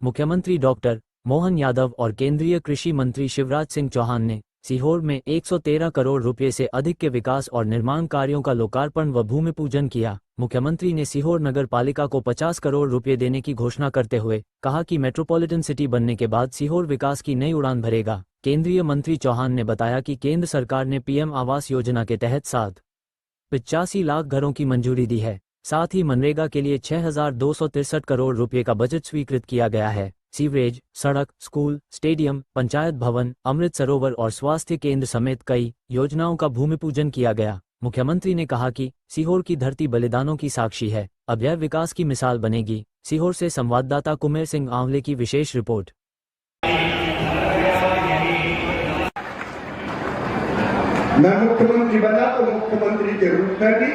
मुख्यमंत्री डॉक्टर मोहन यादव और केंद्रीय कृषि मंत्री शिवराज सिंह चौहान ने सीहोर में 113 करोड़ रुपए से अधिक के विकास और निर्माण कार्यों का लोकार्पण व भूमि पूजन किया। मुख्यमंत्री ने सीहोर नगर पालिका को 50 करोड़ रुपए देने की घोषणा करते हुए कहा कि मेट्रोपॉलिटन सिटी बनने के बाद सीहोर विकास की नई उड़ान भरेगा। केंद्रीय मंत्री चौहान ने बताया कि केंद्र सरकार ने पीएम आवास योजना के तहत 85 लाख घरों की मंजूरी दी है। साथ ही मनरेगा के लिए 6,263 करोड़ रुपए का बजट स्वीकृत किया गया है। सीवरेज, सड़क, स्कूल, स्टेडियम, पंचायत भवन, अमृत सरोवर और स्वास्थ्य केंद्र समेत कई योजनाओं का भूमि पूजन किया गया। मुख्यमंत्री ने कहा कि सीहोर की धरती बलिदानों की साक्षी है, अब यह विकास की मिसाल बनेगी। सीहोर से संवाददाता कुमेर सिंह आंवले की विशेष रिपोर्ट। मैं मुख्यमंत्री बना तो मुख्यमंत्री के रूप में भी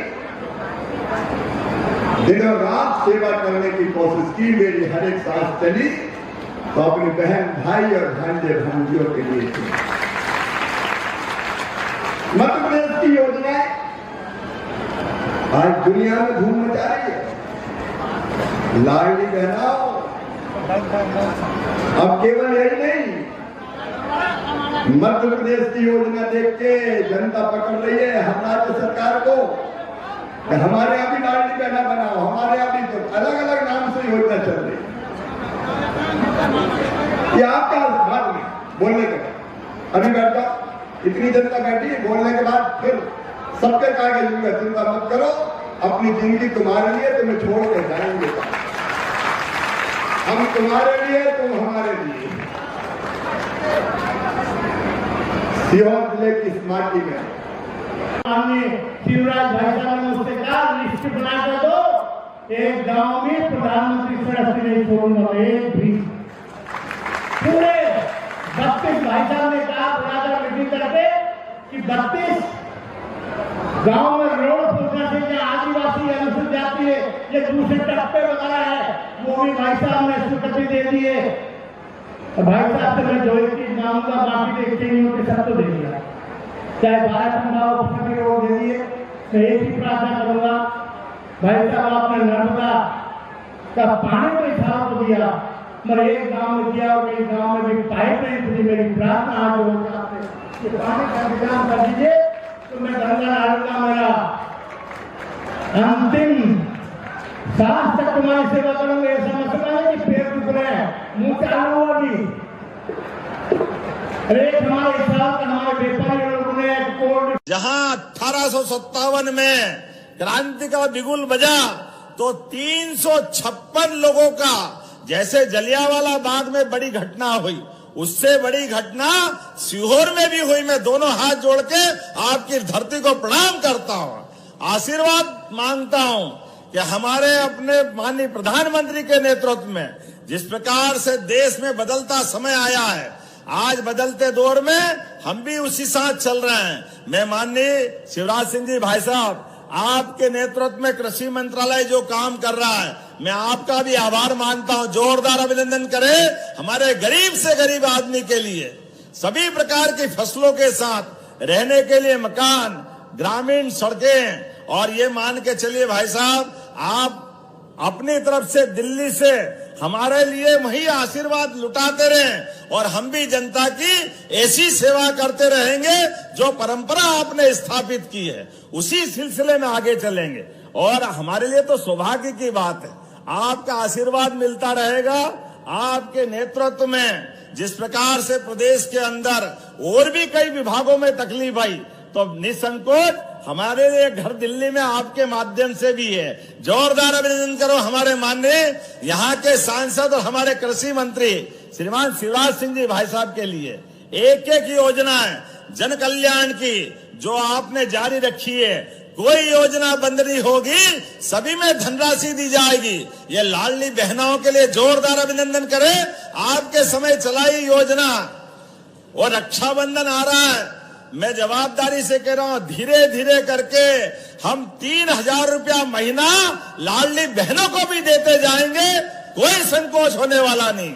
दिनों रात सेवा करने की कोशिश की। मेरी हर एक सांस चली तो अपनी बहन भाई और भांजे भांजियों के लिए थी। मध्य प्रदेश की योजनाएं आज दुनिया में धूम मचा रही है। लाडली बहनाओ, अब केवल यही नहीं, मध्य प्रदेश की योजना देख के जनता पकड़ रही है हम राज्य सरकार को। हमारे यहाँ भी लाडली बहना बनाओ, हमारे यहाँ भी तो अलग अलग नाम से योजना चल रही है। ये आपका बात नहीं बोलने के बाद अभी बैठ जाओ, इतनी जनता बैठी है, बोलने के बाद फिर सबके कागज लूंगा। चिंता मत करो, अपनी जिंदगी तुम्हारे लिए, तुम्हें छोड़ के जाएंगे। हम तुम्हारे लिए, तुम हमारे लिए। सीहोर जिले की इस माटी में शिवराज भाई साहब ने उससे कहा लिस्ट बना कर दो, एक गांव में प्रधानमंत्री सड़क नहीं छोड़ूंगा एक भी। पूरे 32 भाई साहब ने कहा बुलाकर मीटिंग करके कि 32 गांव में रोड पहुंचना चाहिए। आदिवासी अनुसूचित जाति है, ये दूसरे टप्पे वगैरह है, वो भी भाई साहब ने स्वीकृति दे दी है। भाई साहब से मैं जो एक चीज मांगूंगा, बाकी देखते नहीं होते सब तो दे दिया, चाहे भारत में रोड दे दिए। मैं एक ही प्रार्थना करूंगा, भाई साहब आपने नर्मदा का पानी को इशारा तो दिया, मगर एक गांव में दिया और एक गांव में भी पाइप नहीं थी। मेरी प्रार्थना आज हो जाते कि पानी का इंतजाम कर दीजिए तो मैं गंगा नाल का मेरा अंतिम सांस तक तुम्हारी सेवा करूंगा। ऐसा मसला है कि पेड़ टूट रहे हैं, मुंह चालू हुआ भी। एक हमारे साथ हमारे व्यापारी लोगों ने कोर्ट जहां 1857 में क्रांति का बिगुल बजा तो 356 लोगों का, जैसे जलियांवाला बाग में बड़ी घटना हुई, उससे बड़ी घटना सीहोर में भी हुई। मैं दोनों हाथ जोड़ के आपकी धरती को प्रणाम करता हूं, आशीर्वाद मांगता हूं कि हमारे अपने माननीय प्रधानमंत्री के नेतृत्व में जिस प्रकार से देश में बदलता समय आया है, आज बदलते दौर में हम भी उसी साथ चल रहे हैं। मैं माननीय शिवराज सिंह जी भाई साहब, आपके नेतृत्व में कृषि मंत्रालय जो काम कर रहा है, मैं आपका भी आभार मानता हूं। जोरदार अभिनंदन करें हमारे गरीब से गरीब आदमी के लिए। सभी प्रकार की फसलों के साथ रहने के लिए मकान, ग्रामीण सड़कें, और ये मान के चलिए भाई साहब, आप अपनी तरफ से दिल्ली से हमारे लिए वही आशीर्वाद लुटाते रहें और हम भी जनता की ऐसी सेवा करते रहेंगे जो परंपरा आपने स्थापित की है, उसी सिलसिले में आगे चलेंगे। और हमारे लिए तो सौभाग्य की बात है, आपका आशीर्वाद मिलता रहेगा। आपके नेतृत्व में जिस प्रकार से प्रदेश के अंदर और भी कई विभागों में तकलीफ आई, तो निसंकोच हमारे लिए घर दिल्ली में आपके माध्यम से भी है। जोरदार अभिनंदन करो हमारे माननीय यहाँ के सांसद और हमारे कृषि मंत्री श्रीमान शिवराज सिंह जी भाई साहब के लिए। एक एक योजनाएं जन कल्याण की जो आपने जारी रखी है, कोई योजना बंद नहीं होगी, सभी में धनराशि दी जाएगी। ये लाडली बहनाओं के लिए जोरदार अभिनंदन करें, आपके समय चलाई योजना। और रक्षाबंधन आ रहा है, मैं जवाबदारी से कह रहा हूं, धीरे धीरे करके हम 3,000 रुपया महीना लाडली बहनों को भी देते जाएंगे, कोई संकोच होने वाला नहीं।